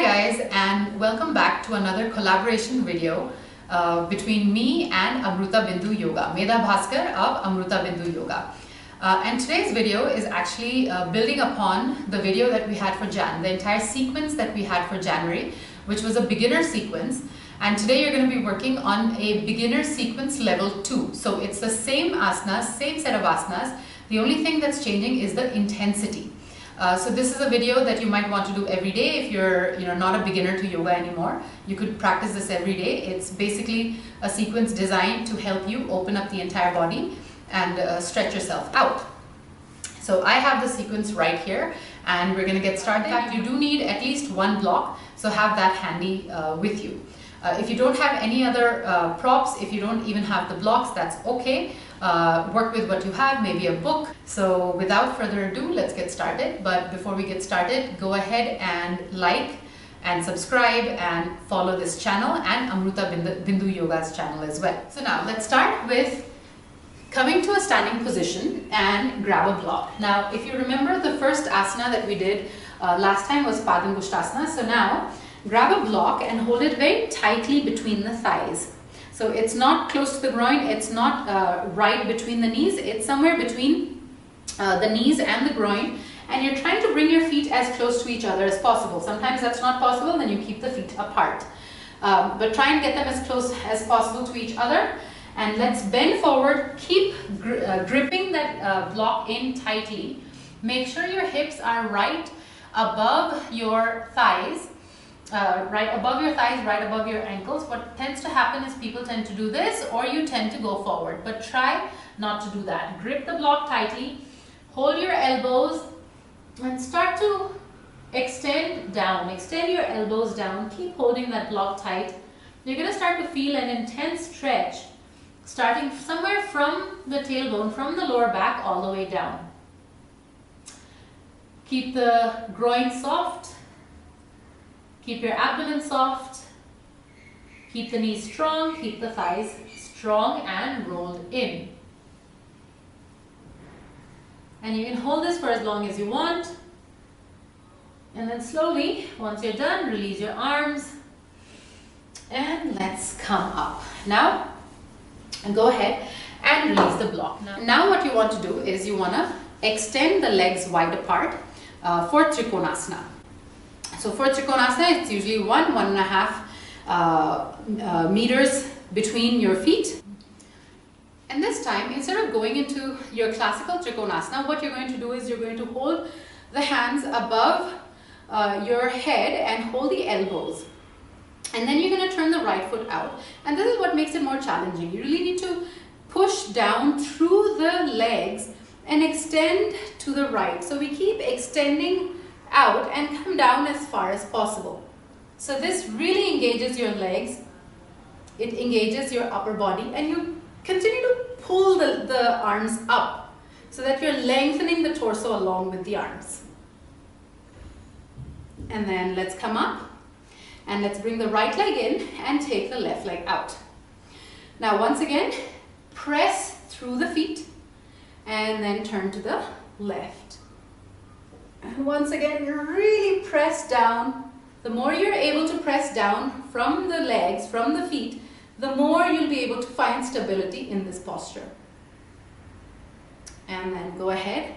guys, and welcome back to another collaboration video between me and Amrutha Bindu Yoga, Medha Bhaskar of Amrutha Bindu Yoga. And today's video is actually building upon the video that we had for Jan, the entire sequence that we had for January, which was a beginner sequence. And today you're going to be working on a beginner sequence level 2. So it's the same asanas, same set of asanas. The only thing that's changing is the intensity. So this is a video that you might want to do every day if you're not a beginner to yoga anymore. You could practice this every day. It's basically a sequence designed to help you open up the entire body and stretch yourself out. So I have the sequence right here and we're going to get started. In fact, you do need at least one block, so have that handy with you. If you don't have any other props, if you don't even have the blocks, that's okay. Work with what you have, maybe a book. So without further ado, let's get started. But before we get started, go ahead and like and subscribe and follow this channel and Amrutha Bindu Yoga's channel as well. So now let's start with coming to a standing position and grab a block. Now, if you remember, the first asana that we did last time was Padan Gustasana. So now grab a block and hold it very tightly between the thighs. So it's not close to the groin, it's not right between the knees, it's somewhere between the knees and the groin, and you're trying to bring your feet as close to each other as possible. Sometimes that's not possible, then you keep the feet apart. But try and get them as close as possible to each other, and let's bend forward, keep gripping that block in tightly. Make sure your hips are right above your thighs. Right above your thighs, right above your ankles. What tends to happen is people tend to do this or you tend to go forward, but try not to do that. Grip the block tightly, hold your elbows and start to extend down. Extend your elbows down, keep holding that block tight. You're going to start to feel an intense stretch starting somewhere from the tailbone, from the lower back all the way down. Keep the groin soft. Keep your abdomen soft, keep the knees strong, keep the thighs strong and rolled in. And you can hold this for as long as you want. And then slowly, once you're done, release your arms. And let's come up. Now, and go ahead and release the block. Now what you want to do is you want to extend the legs wide apart for Chikonasana. So for Chikonasana, it's usually 1.5 meters between your feet. And this time, instead of going into your classical Chikonasana, what you're going to do is you're going to hold the hands above your head and hold the elbows. And then you're going to turn the right foot out. And this is what makes it more challenging. You really need to push down through the legs and extend to the right. So we keep extending out and come down as far as possible. So this really engages your legs, it engages your upper body, and you continue to pull the arms up so that you're lengthening the torso along with the arms. And then let's come up and let's bring the right leg in and take the left leg out. Now once again, press through the feet and then turn to the left. And once again, really press down. The more you're able to press down from the legs, from the feet, the more you'll be able to find stability in this posture. And then go ahead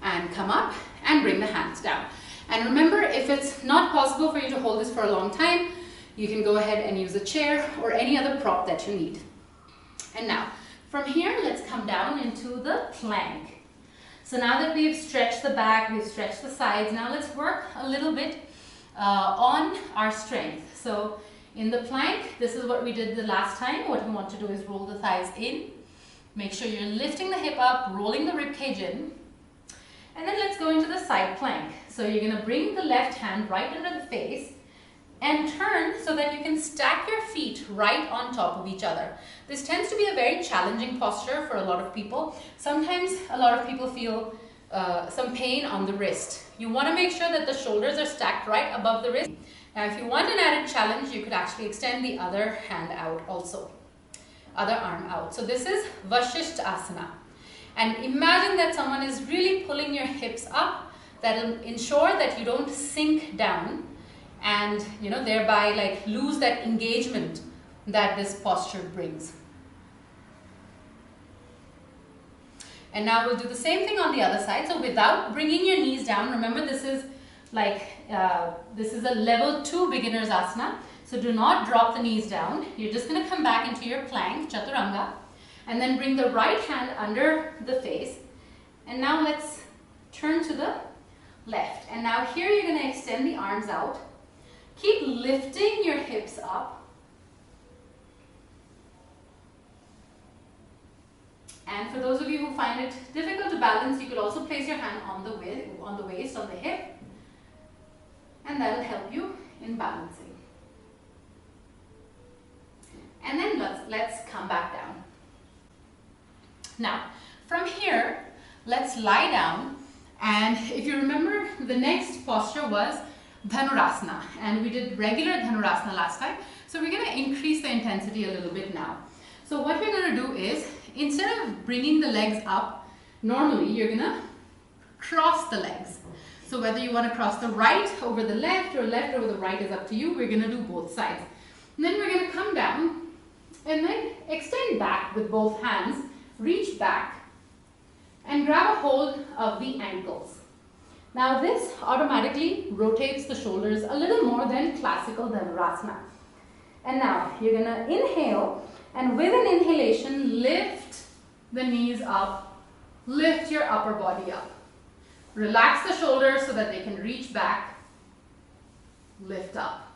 and come up and bring the hands down. And remember, if it's not possible for you to hold this for a long time, you can go ahead and use a chair or any other prop that you need. And now, from here, let's come down into the plank. So now that we've stretched the back, we've stretched the sides, now let's work a little bit on our strength. So in the plank, this is what we did the last time. What you want to do is roll the thighs in. Make sure you're lifting the hip up, rolling the rib cage in. And then let's go into the side plank. So you're going to bring the left hand right under the face and turn so that you can stack your feet right on top of each other. This tends to be a very challenging posture for a lot of people. Sometimes a lot of people feel some pain on the wrist. You want to make sure that the shoulders are stacked right above the wrist. Now if you want an added challenge, you could actually extend the other hand out also, other arm out. So this is Vashishtasana. And imagine that someone is really pulling your hips up. That will ensure that you don't sink down and thereby like lose that engagement that this posture brings. And now we'll do the same thing on the other side. So without bringing your knees down, remember this is like this is a level 2 beginner's asana. So do not drop the knees down. You're just going to come back into your plank, chaturanga, and then bring the right hand under the face. And now let's turn to the left. And now here you're going to extend the arms out. Keep lifting your hips up. And for those of you who find it difficult to balance, you could also place your hand on the waist, on the hip, and that will help you in balancing. And then let's come back down. Now, from here, let's lie down. And if you remember, the next posture was dhanurasana, and we did regular dhanurasana last time. So we're going to increase the intensity a little bit now. So what we're going to do is, instead of bringing the legs up, normally you're going to cross the legs. So whether you want to cross the right over the left or left over the right is up to you. We're going to do both sides. And then we're going to come down and then extend back with both hands, reach back and grab a hold of the ankles. Now this automatically rotates the shoulders a little more than classical dhanurasana. And now you're going to inhale, and with an inhalation, lift the knees up, lift your upper body up. Relax the shoulders so that they can reach back, lift up.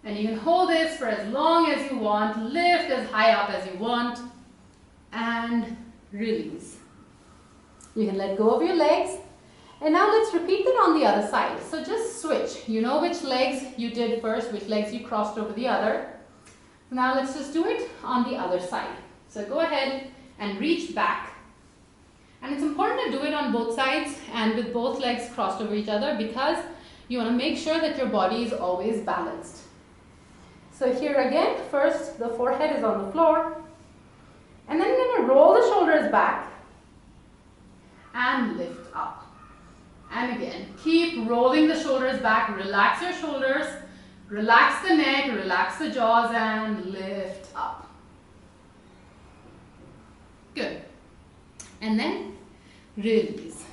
And you can hold this for as long as you want, lift as high up as you want, and release. You can let go of your legs. And now let's repeat that on the other side. So just switch. You know which legs you did first, which legs you crossed over the other. Now let's just do it on the other side. So go ahead and reach back. And it's important to do it on both sides and with both legs crossed over each other, because you want to make sure that your body is always balanced. So here again, first the forehead is on the floor. And then you're going to roll the shoulders back and lift up. And again, keep rolling the shoulders back, relax your shoulders, relax the neck, relax the jaws, and lift up. Good. And then release.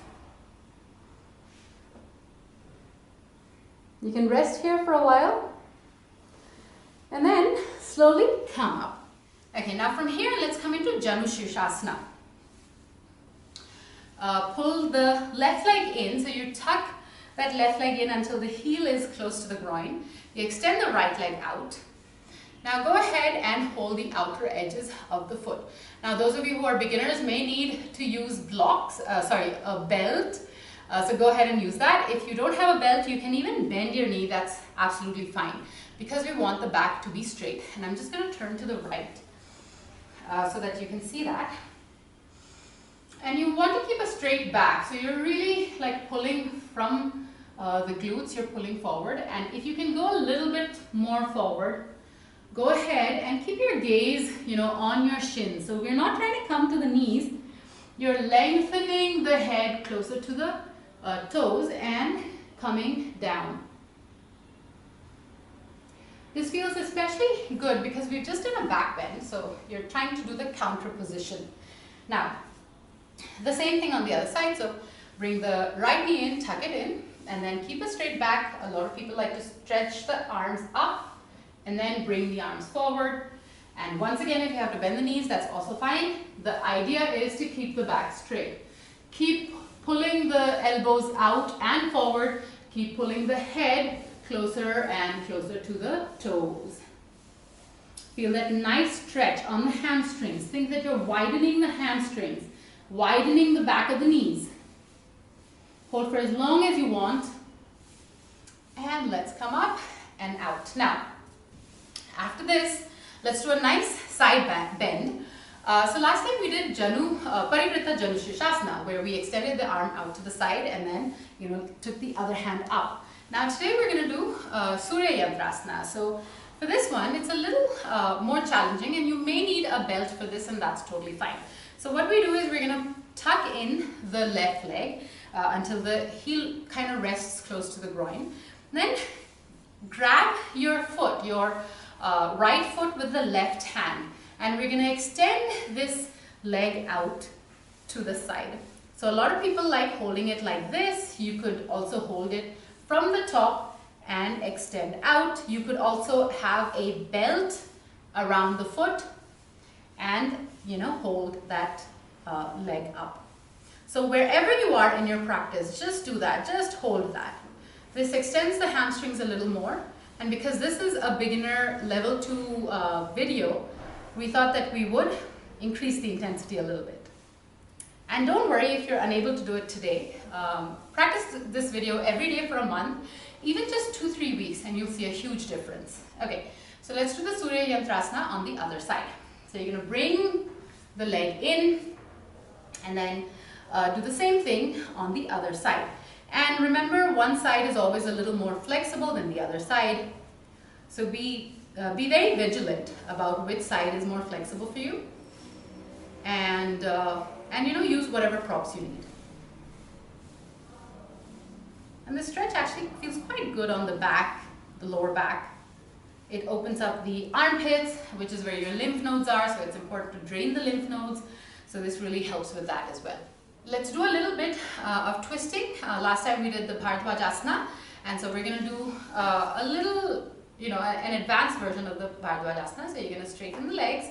You can rest here for a while and then slowly come up. Okay, now from here, let's come into jammu shirshasana. Pull the left leg in, so you tuck that left leg in until the heel is close to the groin. You extend the right leg out. Now go ahead and hold the outer edges of the foot. Now those of you who are beginners may need to use a belt. So go ahead and use that. If you don't have a belt, you can even bend your knee, that's absolutely fine, because we want the back to be straight. And I'm just going to turn to the right so that you can see that. And you want to keep a straight back, so you're really like pulling from the glutes, you're pulling forward. And if you can go a little bit more forward, go ahead and keep your gaze, on your shins. So we're not trying to come to the knees, you're lengthening the head closer to the toes and coming down. This feels especially good because we've just done a back bend, so you're trying to do the counter position. Now, the same thing on the other side, so bring the right knee in, tuck it in, and then keep a straight back. A lot of people like to stretch the arms up and then bring the arms forward. And once again, if you have to bend the knees, that's also fine. The idea is to keep the back straight. Keep pulling the elbows out and forward. Keep pulling the head closer and closer to the toes. Feel that nice stretch on the hamstrings. Think that you're widening the hamstrings, widening the back of the knees. Hold for as long as you want. And let's come up and out. Now, after this, let's do a nice side bend. So last time we did Parivrita Jammu Shirshasana, where we extended the arm out to the side and then, took the other hand up. Now today we're going to do Surya Yantrasana. So for this one, it's a little more challenging, and you may need a belt for this, and that's totally fine. So what we do is we're going to tuck in the left leg until the heel kind of rests close to the groin. Then grab your foot, your right foot with the left hand, and we're going to extend this leg out to the side. So a lot of people like holding it like this. You could also hold it from the top and extend out. You could also have a belt around the foot and, you know, hold that leg up. So wherever you are in your practice, just do that, just hold that. This extends the hamstrings a little more, and because this is a beginner level 2 video, we thought that we would increase the intensity a little bit. And don't worry if you're unable to do it today. Practice this video every day for a month, even just 2-3 weeks, and you'll see a huge difference. Okay, so let's do the surya yantrasana on the other side. So you're going to bring the leg in and then do the same thing on the other side. And remember, one side is always a little more flexible than the other side. So be very vigilant about which side is more flexible for you. And you know, use whatever props you need. And the stretch actually feels quite good on the back, the lower back. It opens up the armpits, which is where your lymph nodes are, so it's important to drain the lymph nodes. So this really helps with that as well. Let's do a little bit of twisting. Last time we did the Bhatt, and so we're going to do a little, you know, an advanced version of the Bhatt. So you're going to straighten the legs,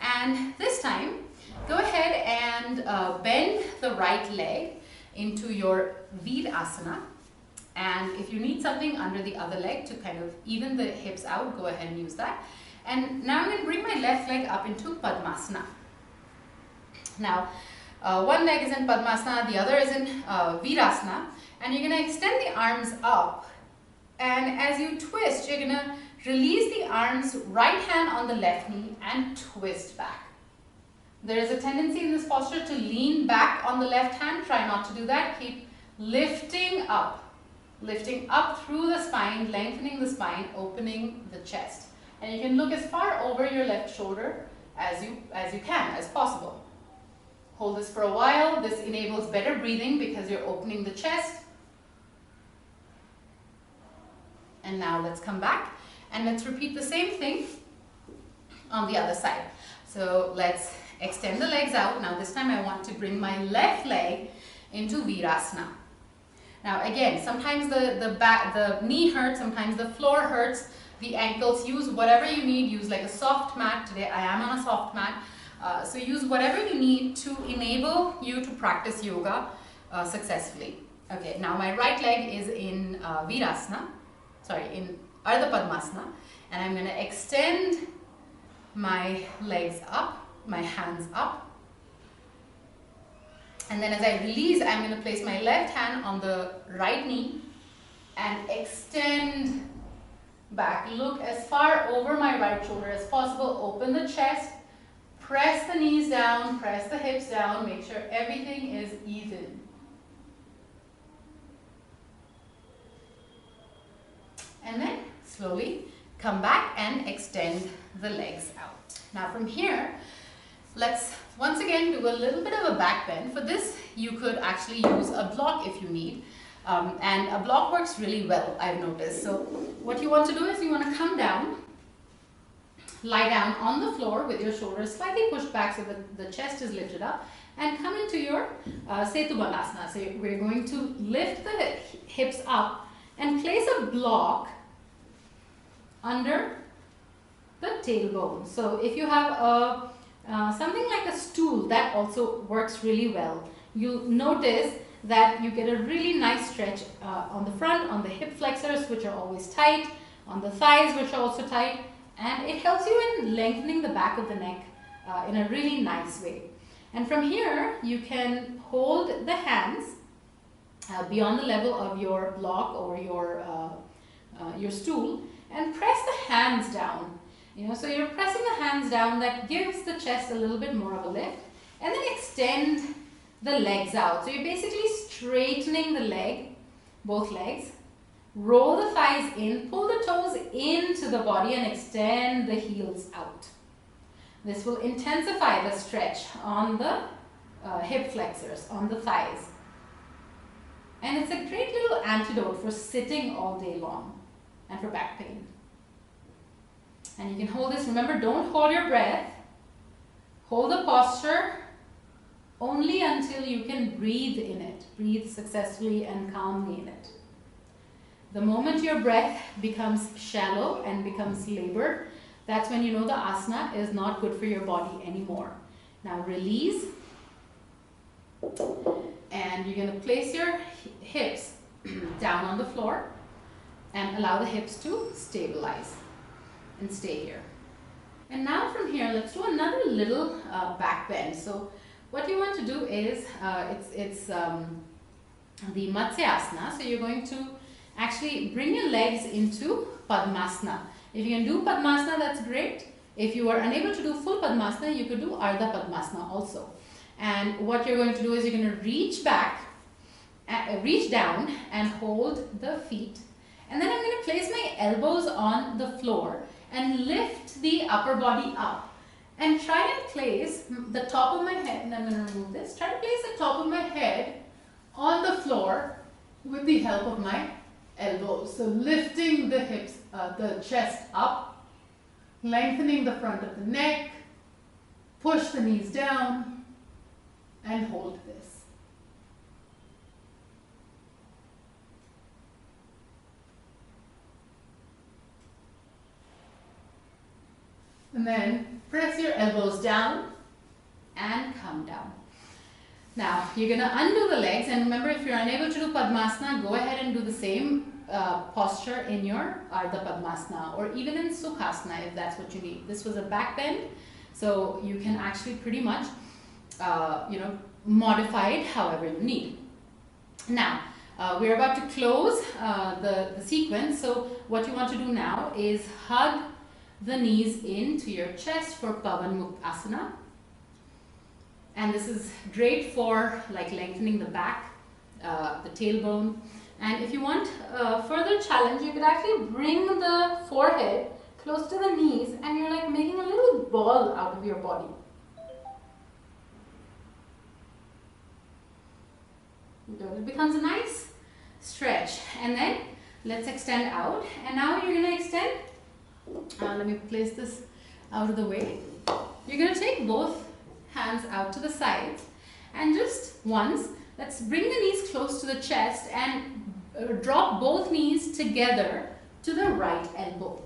and this time go ahead and bend the right leg into your asana. And if you need something under the other leg to kind of even the hips out, go ahead and use that. And now I'm going to bring my left leg up into Padmasana. Now, one leg is in Padmasana, the other is in Virasana, and you're going to extend the arms up. And as you twist, you're going to release the arms, right hand on the left knee, and twist back. There is a tendency in this posture to lean back on the left hand. Try not to do that. Keep lifting up through the spine, lengthening the spine, opening the chest. And you can look as far over your left shoulder as you can, as possible. Hold this for a while. This enables better breathing because you're opening the chest. And now let's come back and let's repeat the same thing on the other side. So let's extend the legs out. Now this time I want to bring my left leg into Virasana. Now again, sometimes the knee hurts, sometimes the floor hurts, the ankles. Use whatever you need. Use like a soft mat. Today I am on a soft mat. So use whatever you need to enable you to practice yoga successfully. Okay, now my right leg is in in Ardha Padmasana, and I'm going to extend my legs up, my hands up. And then as I release, I'm going to place my left hand on the right knee and extend back. Look as far over my right shoulder as possible. Open the chest. Press the knees down. Press the hips down. Make sure everything is even. And then slowly come back and extend the legs out. Now from here, let's once again do a little bit of a back bend. For this, you could actually use a block if you need. And a block works really well, I've noticed. So what you want to do is you want to come down, lie down on the floor with your shoulders slightly pushed back so that the chest is lifted up, and come into your Setubandhasana. So we're going to lift the hips up and place a block under the tailbone. So if you have something like a stool, that also works really well. You'll notice that you get a really nice stretch on the front, on the hip flexors, which are always tight, on the thighs, which are also tight, and it helps you in lengthening the back of the neck in a really nice way. And from here, you can hold the hands beyond the level of your block or your stool, and press the hands down. So you're pressing the hands down. That gives the chest a little bit more of a lift, and then extend the legs out. So you're basically straightening the leg, both legs. Roll the thighs in, pull the toes into the body, and extend the heels out. This will intensify the stretch on the hip flexors, on the thighs. And it's a great little antidote for sitting all day long. and for back pain. And you can hold this, remember, don't hold your breath. Hold the posture only until you can breathe in it. Breathe successfully and calmly in it. The moment your breath becomes shallow and becomes labored, that's when you know the asana is not good for your body anymore. Now release, and you're going to place your hips down on the floor and allow the hips to stabilize and stay here. And now from here, let's do another little back bend. So what you want to do is, it's the Matsyasana. So you're going to actually bring your legs into Padmasana. If you can do Padmasana, that's great. If you are unable to do full Padmasana, you could do Ardha Padmasana also. And what you're going to do is you're going to reach back, reach down and hold the feet. And then I'm going to place my elbows on the floor and lift the upper body up. And try and place the top of my head, and I'm going to remove this. Try to place the top of my head on the floor with the help of my elbows. So lifting the hips, the chest up, lengthening the front of the neck, push the knees down, and hold this. And then press your elbows down and come down. Now you're going to undo the legs, and remember, if you're unable to do Padmasana, go ahead and do the same posture in your Ardha Padmasana or even in Sukhasana if that's what you need. This was a back bend, so you can actually pretty much modify it however you need. Now we're about to close the sequence, so what you want to do now is hug the knees into your chest for Padan Gustasana. And this is great for like lengthening the back, the tailbone. And if you want further challenge, you could actually bring the forehead close to the knees and you're like making a little ball out of your body. It becomes a nice stretch. And then let's extend out. And now you're going to extend. Let me place this out of the way. You're going to take both hands out to the sides and just once, let's bring the knees close to the chest and drop both knees together to the right elbow.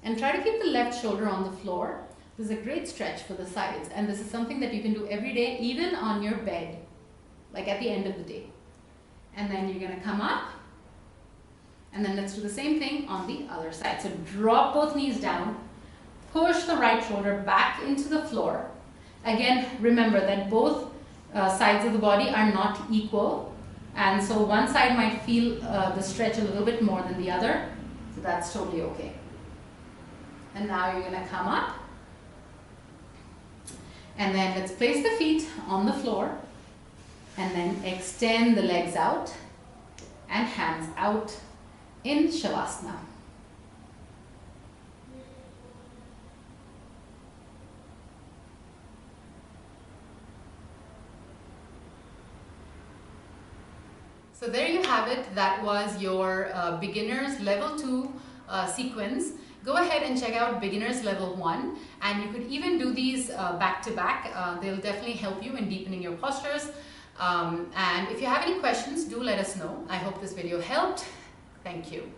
And try to keep the left shoulder on the floor. This is a great stretch for the sides, and this is something that you can do every day, even on your bed, like at the end of the day. And then you're going to come up. And then let's do the same thing on the other side. So drop both knees down, push the right shoulder back into the floor. Again, remember that both sides of the body are not equal. And so one side might feel the stretch a little bit more than the other. So that's totally okay. And now you're going to come up. And then let's place the feet on the floor. And then extend the legs out and hands out in Shavasana. So there you have it. That was your beginners level 2 sequence. Go ahead and check out beginners level 1, and you could even do these back to back. They'll definitely help you in deepening your postures. And if you have any questions, do let us know. I hope this video helped. Thank you.